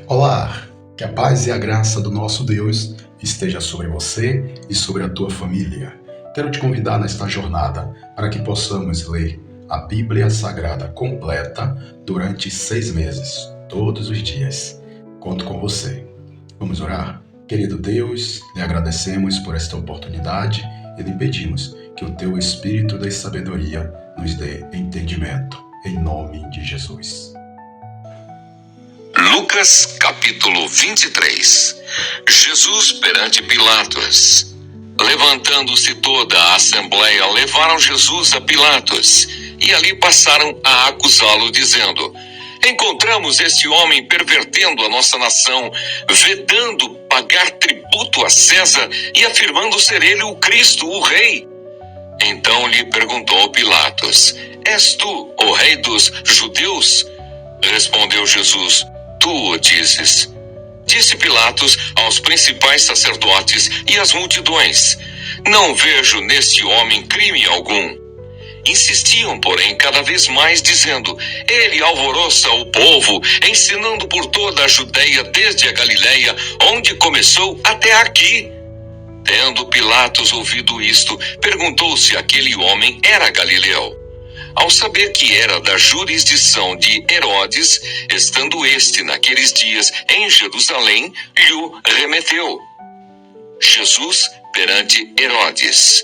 Olá, que a paz e a graça do nosso Deus esteja sobre você e sobre a tua família. Quero te convidar nesta jornada para que possamos ler a Bíblia Sagrada completa durante 6 meses, todos os dias. Conto com você. Vamos orar? Querido Deus, lhe agradecemos por esta oportunidade e lhe pedimos que o teu Espírito da sabedoria nos dê entendimento, em nome de Jesus. Lucas capítulo 23. Jesus perante Pilatos. Levantando-se toda a assembleia, levaram Jesus a Pilatos, e ali passaram a acusá-lo, dizendo: encontramos este homem pervertendo a nossa nação, vedando pagar tributo a César e afirmando ser ele o Cristo, o rei. Então lhe perguntou Pilatos: és tu o rei dos judeus? Respondeu Jesus: tu o dizes. Disse Pilatos aos principais sacerdotes e às multidões: não vejo neste homem crime algum. Insistiam, porém, cada vez mais, dizendo: ele alvoroça o povo, ensinando por toda a Judeia, desde a Galileia, onde começou, até aqui. Tendo Pilatos ouvido isto, perguntou se aquele homem era galileu. Ao saber que era da jurisdição de Herodes, estando este naqueles dias em Jerusalém, lhe remeteu. Jesus perante Herodes.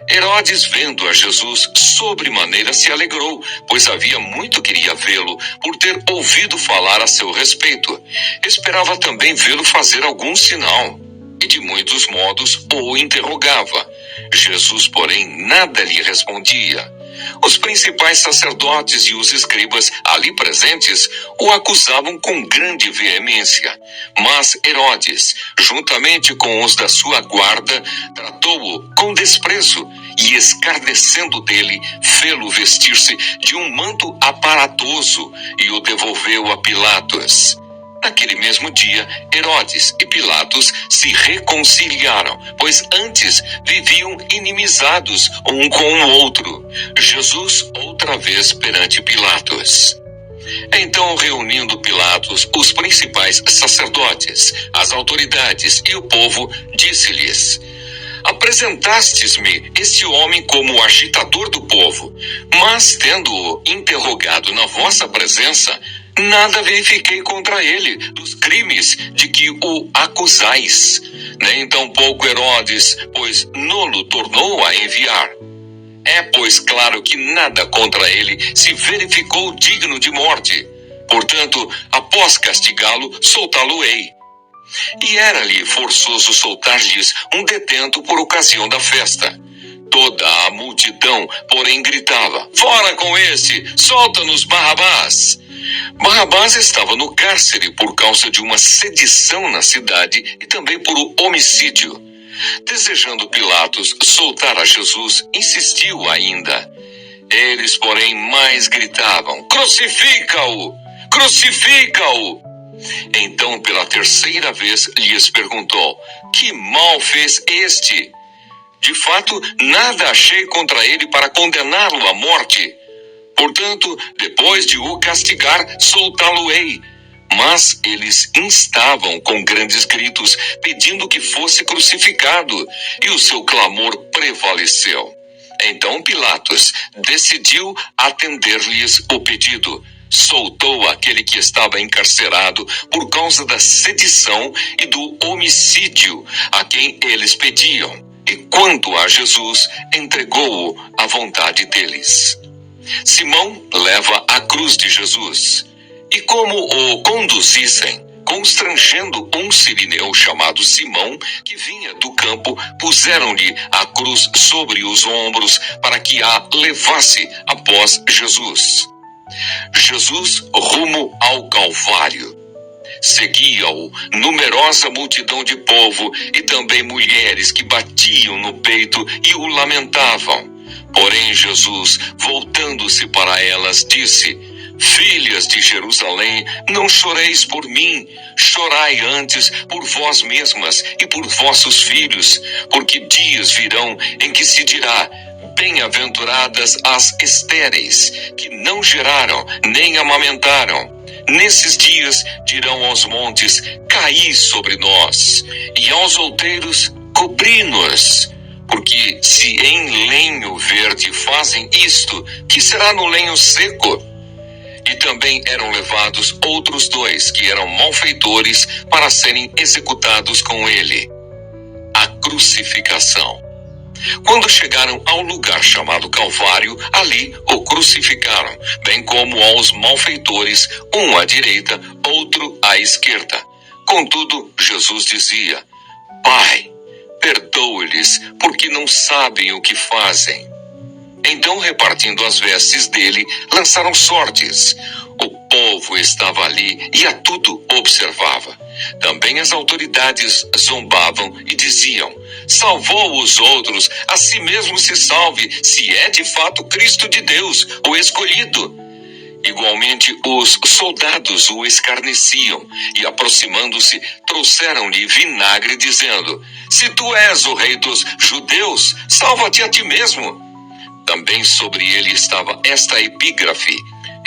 Herodes, vendo a Jesus, sobremaneira se alegrou, pois havia muito queria vê-lo, por ter ouvido falar a seu respeito. Esperava também vê-lo fazer algum sinal, e de muitos modos o interrogava. Jesus, porém, nada lhe respondia. Os principais sacerdotes e os escribas ali presentes o acusavam com grande veemência. Mas Herodes, juntamente com os da sua guarda, tratou-o com desprezo e, escarnecendo dele, fê-lo vestir-se de um manto aparatoso e o devolveu a Pilatos. Naquele mesmo dia, Herodes e Pilatos se reconciliaram, pois antes viviam inimizados um com o outro. Jesus outra vez perante Pilatos. Então, reunindo Pilatos, os principais sacerdotes, as autoridades e o povo, disse-lhes: apresentastes-me este homem como agitador do povo, mas tendo-o interrogado na vossa presença, nada verifiquei contra ele dos crimes de que o acusais, nem tampouco Herodes, pois nolo tornou a enviar. É, pois, claro que nada contra ele se verificou digno de morte. Portanto, após castigá-lo, soltá-lo-ei. E era-lhe forçoso soltar-lhes um detento por ocasião da festa. Toda a multidão, porém, gritava: fora com este, solta-nos Barrabás! Barrabás estava no cárcere por causa de uma sedição na cidade e também por homicídio. Desejando Pilatos soltar a Jesus, insistiu ainda. Eles, porém, mais gritavam: crucifica-o! Crucifica-o! Então, pela terceira vez, lhes perguntou: que mal fez este? De fato, nada achei contra ele para condená-lo à morte. Portanto, depois de o castigar, soltá-lo-ei. Mas eles instavam com grandes gritos, pedindo que fosse crucificado, e o seu clamor prevaleceu. Então Pilatos decidiu atender-lhes o pedido. Soltou aquele que estava encarcerado por causa da sedição e do homicídio a quem eles pediam. E quanto a Jesus, entregou-o à vontade deles. Simão leva a cruz de Jesus. E como o conduzissem, constrangendo um sirineu chamado Simão, que vinha do campo, puseram-lhe a cruz sobre os ombros para que a levasse após Jesus. Jesus rumo ao Calvário. Seguia-o numerosa multidão de povo e também mulheres que batiam no peito e o lamentavam. Porém Jesus, voltando-se para elas, disse: filhas de Jerusalém, não choreis por mim, chorai antes por vós mesmas e por vossos filhos, porque dias virão em que se dirá: bem-aventuradas as estéreis, que não geraram nem amamentaram. Nesses dias dirão aos montes: caí sobre nós, e aos outeiros: cobri-nos. Porque se em lenho verde fazem isto, que será no lenho seco? E também eram levados outros 2 que eram malfeitores para serem executados com ele. A crucificação. Quando chegaram ao lugar chamado Calvário, ali o crucificaram, bem como aos malfeitores, um à direita, outro à esquerda. Contudo, Jesus dizia: Pai, perdoa-lhes, porque não sabem o que fazem. Então, repartindo as vestes dele, lançaram sortes. O povo estava ali e a tudo observava. Também as autoridades zombavam e diziam: salvou os outros, a si mesmo se salve, se é de fato Cristo de Deus, o escolhido. Igualmente, os soldados o escarneciam e, aproximando-se, trouxeram-lhe vinagre, dizendo: se tu és o rei dos judeus, salva-te a ti mesmo. Também sobre ele estava esta epígrafe,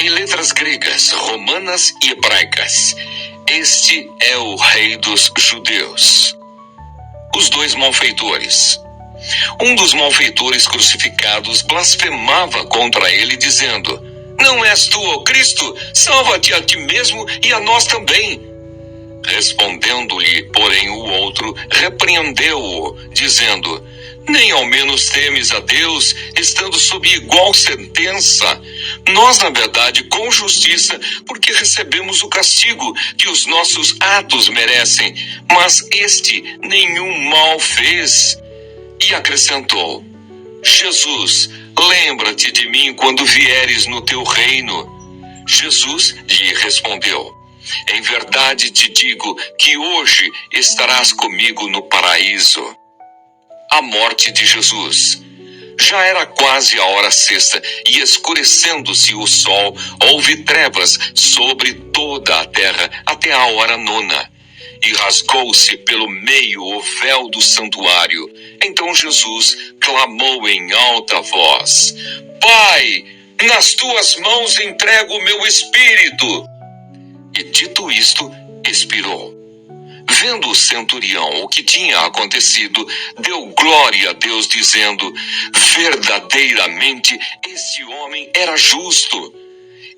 em letras gregas, romanas e hebraicas: este é o rei dos judeus. Os 2 malfeitores. Um dos malfeitores crucificados blasfemava contra ele, dizendo: não és tu o Cristo? Salva-te a ti mesmo e a nós também. Respondendo-lhe, porém, o outro repreendeu-o, dizendo: nem ao menos temes a Deus, estando sob igual sentença? Nós, na verdade, com justiça, porque recebemos o castigo que os nossos atos merecem, mas este nenhum mal fez. E acrescentou: Jesus, lembra-te de mim quando vieres no teu reino. Jesus lhe respondeu: em verdade te digo que hoje estarás comigo no paraíso. A morte de Jesus. Já era quase a hora sexta, e escurecendo-se o sol, houve trevas sobre toda a terra até a hora 9. E rasgou-se pelo meio o véu do santuário. Então Jesus clamou em alta voz: Pai, nas tuas mãos entrego o meu espírito. E dito isto, expirou. Vendo o centurião o que tinha acontecido, deu glória a Deus, dizendo: verdadeiramente este homem era justo.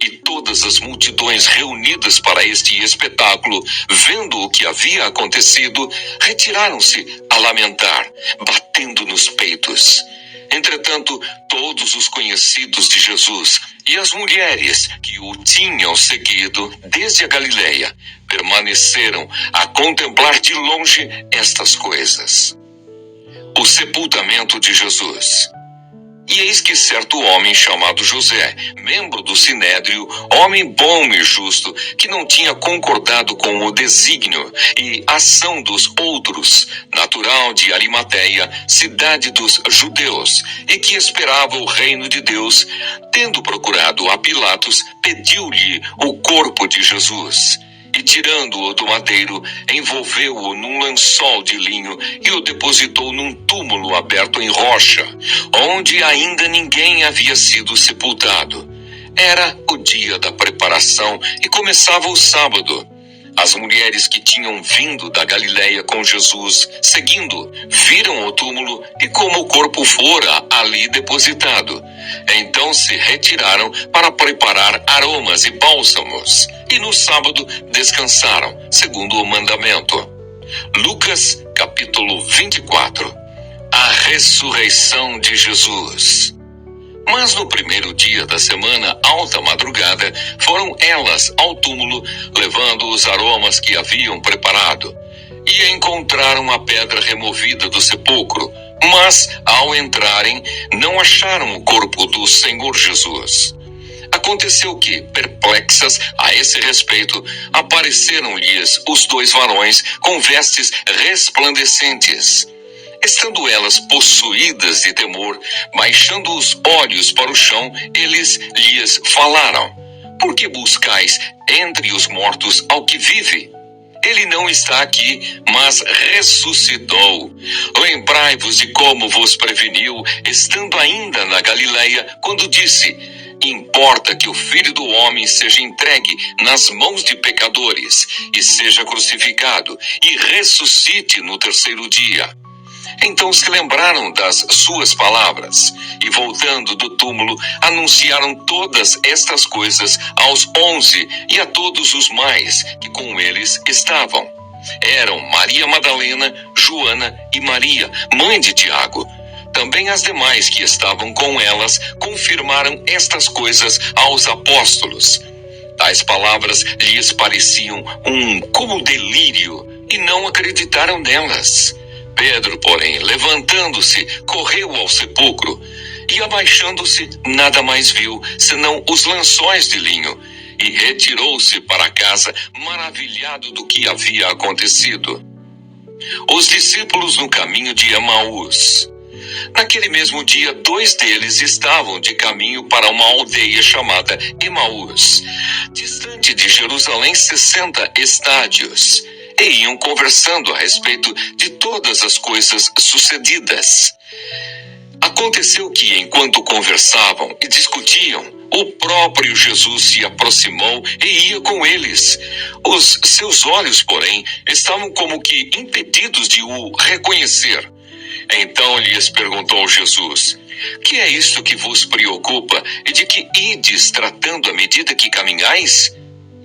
E todas as multidões reunidas para este espetáculo, vendo o que havia acontecido, retiraram-se a lamentar, batendo nos peitos. Entretanto, todos os conhecidos de Jesus e as mulheres que o tinham seguido desde a Galileia permaneceram a contemplar de longe estas coisas. O sepultamento de Jesus. E eis que certo homem chamado José, membro do Sinédrio, homem bom e justo, que não tinha concordado com o desígnio e ação dos outros, natural de Arimateia, cidade dos judeus, e que esperava o reino de Deus, tendo procurado a Pilatos, pediu-lhe o corpo de Jesus. E tirando-o do madeiro, envolveu-o num lençol de linho e o depositou num túmulo aberto em rocha, onde ainda ninguém havia sido sepultado. Era o dia da preparação e começava o sábado. As mulheres que tinham vindo da Galileia com Jesus, seguindo, viram o túmulo e como o corpo fora ali depositado. Então se retiraram para preparar aromas e bálsamos, e no sábado descansaram, segundo o mandamento. Lucas, capítulo 24. A ressurreição de Jesus. Mas no primeiro dia da semana, alta madrugada, foram elas ao túmulo, levando os aromas que haviam preparado. E encontraram a pedra removida do sepulcro, mas, ao entrarem, não acharam o corpo do Senhor Jesus. Aconteceu que, perplexas a esse respeito, apareceram-lhes os 2 varões com vestes resplandecentes. Estando elas possuídas de temor, baixando os olhos para o chão, eles lhes falaram: por que buscais entre os mortos ao que vive? Ele não está aqui, mas ressuscitou. Lembrai-vos de como vos preveniu, estando ainda na Galileia, quando disse: importa que o Filho do Homem seja entregue nas mãos de pecadores e seja crucificado e ressuscite no terceiro dia. Então se lembraram das suas palavras e, voltando do túmulo, anunciaram todas estas coisas aos 11 e a todos os mais que com eles estavam. Eram Maria Madalena, Joana e Maria, mãe de Tiago. Também as demais que estavam com elas confirmaram estas coisas aos apóstolos. Tais palavras lhes pareciam como delírio e não acreditaram nelas. Pedro, porém, levantando-se, correu ao sepulcro e, abaixando-se, nada mais viu, senão os lençóis de linho, e retirou-se para casa, maravilhado do que havia acontecido. Os discípulos no caminho de Emaús. Naquele mesmo dia, 2 deles estavam de caminho para uma aldeia chamada Emaús, distante de Jerusalém 60 estádios. E iam conversando a respeito de todas as coisas sucedidas. Aconteceu que, enquanto conversavam e discutiam, o próprio Jesus se aproximou e ia com eles. Os seus olhos, porém, estavam como que impedidos de o reconhecer. Então lhes perguntou Jesus: que é isto que vos preocupa e de que ides tratando à medida que caminhais?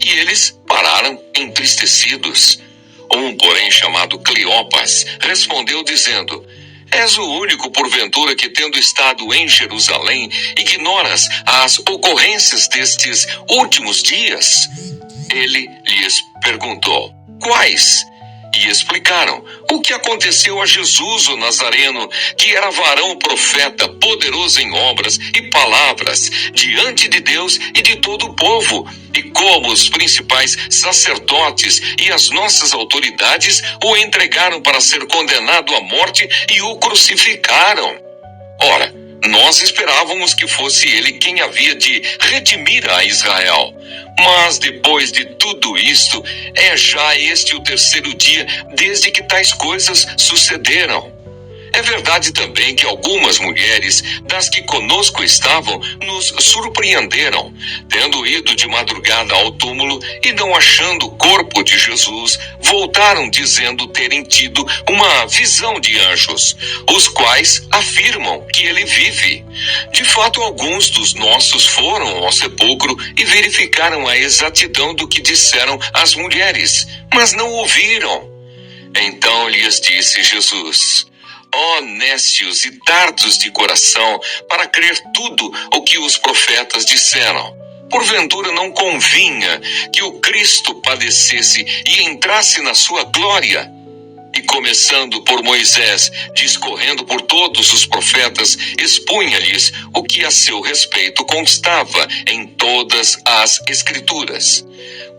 E eles pararam entristecidos. Porém, chamado Cleopas, respondeu dizendo: és o único, porventura, que, tendo estado em Jerusalém, ignoras as ocorrências destes últimos dias? Ele lhes perguntou: quais? E explicaram o que aconteceu a Jesus, o Nazareno, que era varão profeta, poderoso em obras e palavras, diante de Deus e de todo o povo, e como os principais sacerdotes e as nossas autoridades o entregaram para ser condenado à morte e o crucificaram. Ora, nós esperávamos que fosse ele quem havia de redimir a Israel. Mas depois de tudo isto, é já este o terceiro dia desde que tais coisas sucederam. É verdade também que algumas mulheres das que conosco estavam nos surpreenderam, tendo ido de madrugada ao túmulo e não achando o corpo de Jesus, voltaram dizendo terem tido uma visão de anjos, os quais afirmam que ele vive. De fato, alguns dos nossos foram ao sepulcro e verificaram a exatidão do que disseram as mulheres, mas não ouviram. Então lhes disse Jesus: ó nécios e tardos de coração, para crer tudo o que os profetas disseram. Porventura não convinha que o Cristo padecesse e entrasse na sua glória? E começando por Moisés, discorrendo por todos os profetas, expunha-lhes o que a seu respeito constava em todas as Escrituras.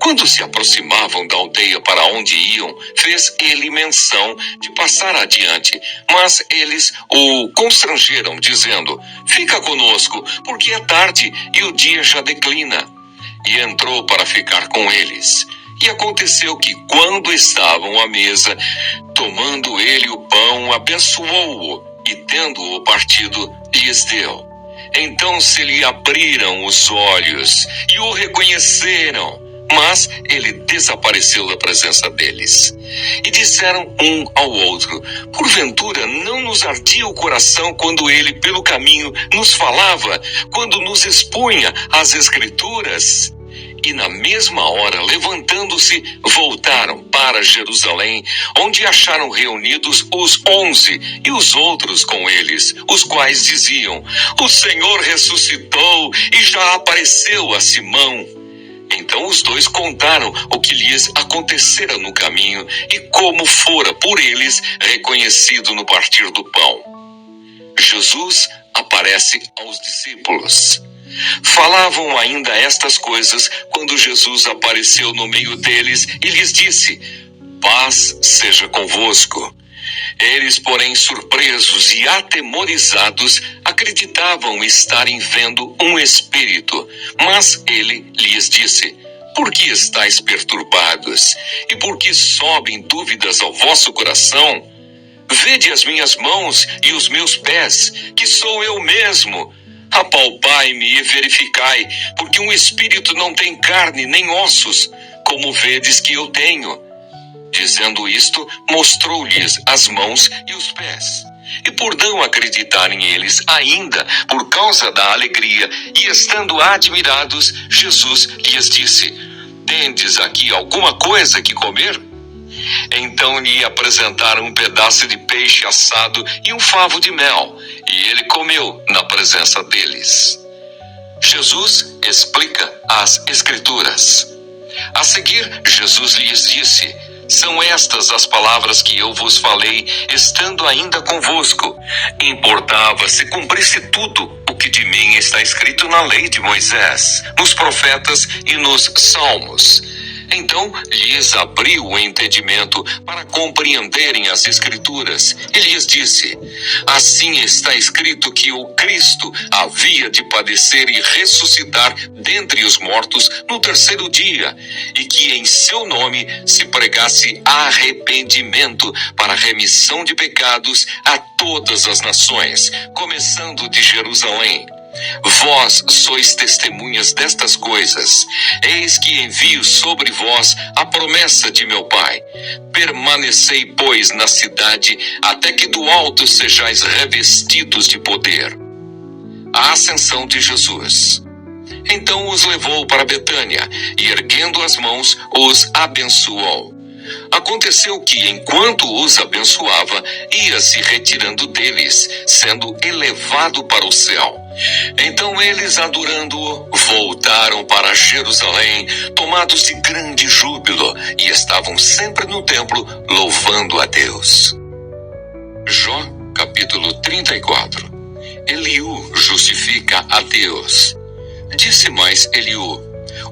Quando se aproximavam da aldeia para onde iam, fez ele menção de passar adiante, mas eles o constrangeram, dizendo: fica conosco, porque é tarde e o dia já declina. E entrou para ficar com eles. E aconteceu que, quando estavam à mesa, tomando ele o pão, abençoou-o, e tendo-o partido, lhes deu. Então se lhe abriram os olhos, e o reconheceram, mas ele desapareceu da presença deles. E disseram um ao outro: porventura não nos ardia o coração quando ele pelo caminho nos falava, quando nos expunha as Escrituras? E na mesma hora, levantando-se, voltaram para Jerusalém, onde acharam reunidos os 11 e os outros com eles, os quais diziam: o Senhor ressuscitou e já apareceu a Simão. Então os dois contaram o que lhes acontecera no caminho e como fora por eles reconhecido no partir do pão. Jesus aparece aos discípulos. Falavam ainda estas coisas quando Jesus apareceu no meio deles e lhes disse: paz seja convosco. Eles, porém, surpresos e atemorizados, acreditavam estarem vendo um espírito. Mas ele lhes disse: por que estáis perturbados? E por que sobem dúvidas ao vosso coração? Vede as minhas mãos e os meus pés, que sou eu mesmo. Apalpai-me e verificai, porque um espírito não tem carne nem ossos, como vedes que eu tenho. Dizendo isto, mostrou-lhes as mãos e os pés. E por não acreditarem eles ainda, por causa da alegria, e estando admirados, Jesus lhes disse: tendes aqui alguma coisa que comer? Então lhe apresentaram um pedaço de peixe assado e um favo de mel, e ele comeu na presença deles. Jesus explica as Escrituras. A seguir, Jesus lhes disse: são estas as palavras que eu vos falei, estando ainda convosco. Importava se cumprisse tudo o que de mim está escrito na lei de Moisés, nos profetas e nos salmos. Então lhes abriu o entendimento para compreenderem as Escrituras. E lhes disse: assim está escrito que o Cristo havia de padecer e ressuscitar dentre os mortos no terceiro dia, e que em seu nome se pregasse arrependimento para remissão de pecados a todas as nações, começando de Jerusalém. Vós sois testemunhas destas coisas. Eis que envio sobre vós a promessa de meu Pai. Permanecei, pois, na cidade, até que do alto sejais revestidos de poder. A ascensão de Jesus. Então os levou para Betânia, e erguendo as mãos, os abençoou. Aconteceu que, enquanto os abençoava, ia se retirando deles, sendo elevado para o céu. Então eles, adorando-o, voltaram para Jerusalém, tomados de grande júbilo, e estavam sempre no templo, louvando a Deus. Jó, capítulo 34. Eliú justifica a Deus. Disse mais Eliú: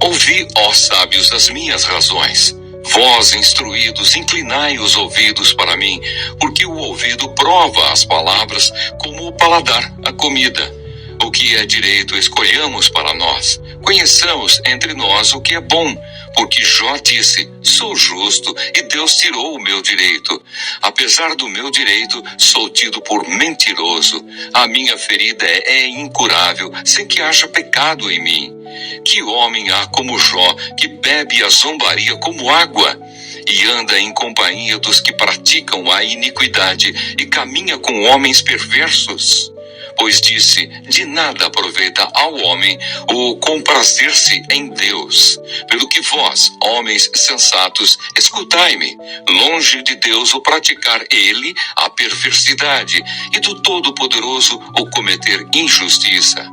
ouvi, ó sábios, as minhas razões. Vós, instruídos, inclinai os ouvidos para mim, porque o ouvido prova as palavras, como o paladar a comida. O que é direito escolhamos para nós. Conheçamos entre nós o que é bom, porque Jó disse: sou justo, e Deus tirou o meu direito. Apesar do meu direito, sou tido por mentiroso. A minha ferida é incurável, sem que haja pecado em mim. Que homem há como Jó, que bebe a zombaria como água, e anda em companhia dos que praticam a iniquidade, e caminha com homens perversos? Pois disse: de nada aproveita ao homem o comprazer-se em Deus. Pelo que vós, homens sensatos, escutai-me: longe de Deus o praticar ele a perversidade, e do Todo-Poderoso o cometer injustiça.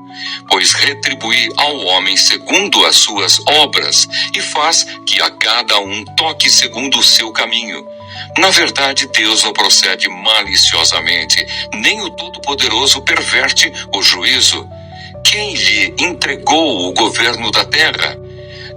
Pois retribui ao homem segundo as suas obras, e faz que a cada um toque segundo o seu caminho. Na verdade, Deus não procede maliciosamente, nem o Todo-Poderoso perverte o juízo. Quem lhe entregou o governo da terra?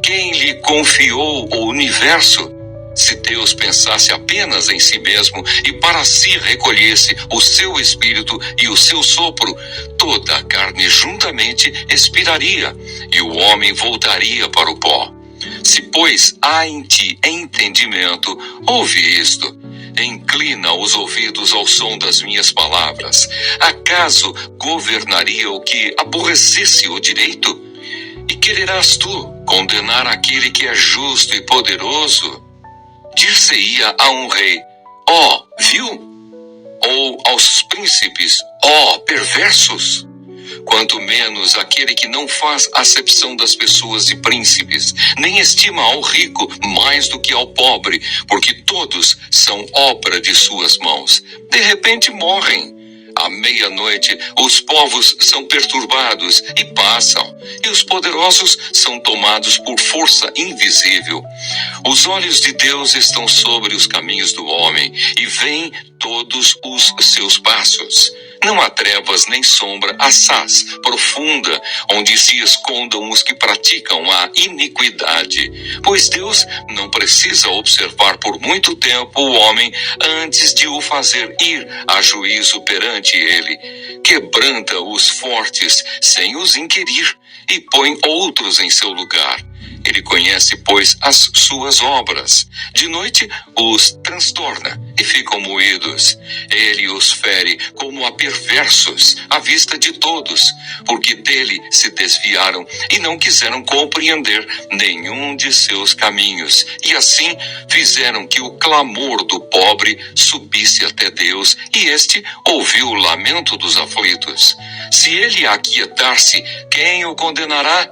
Quem lhe confiou o universo? Se Deus pensasse apenas em si mesmo e para si recolhesse o seu espírito e o seu sopro, toda a carne juntamente expiraria, e o homem voltaria para o pó. Se, pois, há em ti entendimento, ouve isto. Inclina os ouvidos ao som das minhas palavras. Acaso governaria o que aborrecesse o direito? E quererás tu condenar aquele que é justo e poderoso? Dir-se-ia a um rei: ó, viu? Ou aos príncipes: ó, perversos? Quanto menos aquele que não faz acepção das pessoas e príncipes, nem estima ao rico mais do que ao pobre, porque todos são obra de suas mãos. De repente morrem. À meia-noite, os povos são perturbados e passam, e os poderosos são tomados por força invisível. Os olhos de Deus estão sobre os caminhos do homem, e veem todos os seus passos. Não há trevas nem sombra assaz profunda, onde se escondam os que praticam a iniquidade. Pois Deus não precisa observar por muito tempo o homem antes de o fazer ir a juízo perante ele. Quebranta os fortes sem os inquirir, e põe outros em seu lugar. Ele conhece, pois, as suas obras. De noite os transtorna e ficam moídos. Ele os fere como a perversos à vista de todos, porque dele se desviaram e não quiseram compreender nenhum de seus caminhos. E assim fizeram que o clamor do pobre subisse até Deus, e este ouviu o lamento dos aflitos. Se ele aquietar-se, quem o condenará?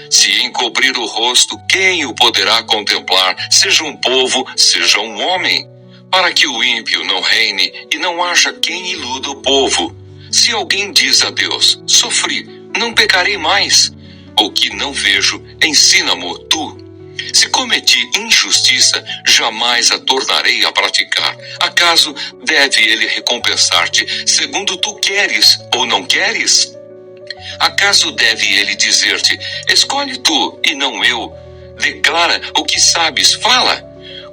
Se encobrir o rosto, quem o poderá contemplar? Seja um povo, seja um homem, para que o ímpio não reine e não haja quem iluda o povo. Se alguém diz a Deus: sofri, não pecarei mais. O que não vejo, ensina-mo tu. Se cometi injustiça, jamais a tornarei a praticar. Acaso deve ele recompensar-te segundo tu queres ou não queres? Acaso deve ele dizer-te: escolhe tu e não eu? Declara o que sabes, fala.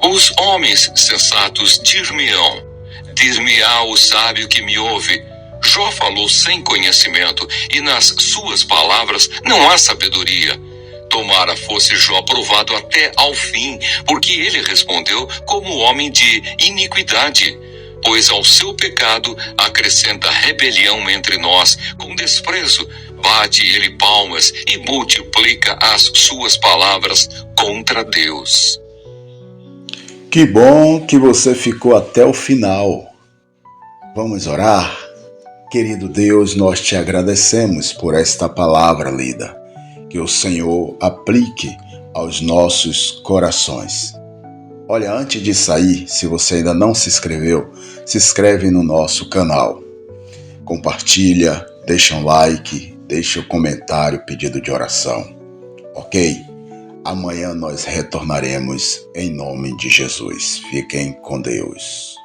Os homens sensatos dir-me-á o sábio que me ouve. Jó falou sem conhecimento, e nas suas palavras não há sabedoria. Tomara fosse Jó provado até ao fim, porque ele respondeu como homem de iniquidade. Pois ao seu pecado acrescenta rebelião entre nós, com desprezo bate ele palmas e multiplica as suas palavras contra Deus. Que bom que você ficou até o final. Vamos orar? Querido Deus, nós te agradecemos por esta palavra lida. Que o Senhor aplique aos nossos corações. Olha, antes de sair, se você ainda não se inscreveu, se inscreve no nosso canal. Compartilha, deixa um like, deixa um comentário, pedido de oração. Ok? Amanhã nós retornaremos em nome de Jesus. Fiquem com Deus.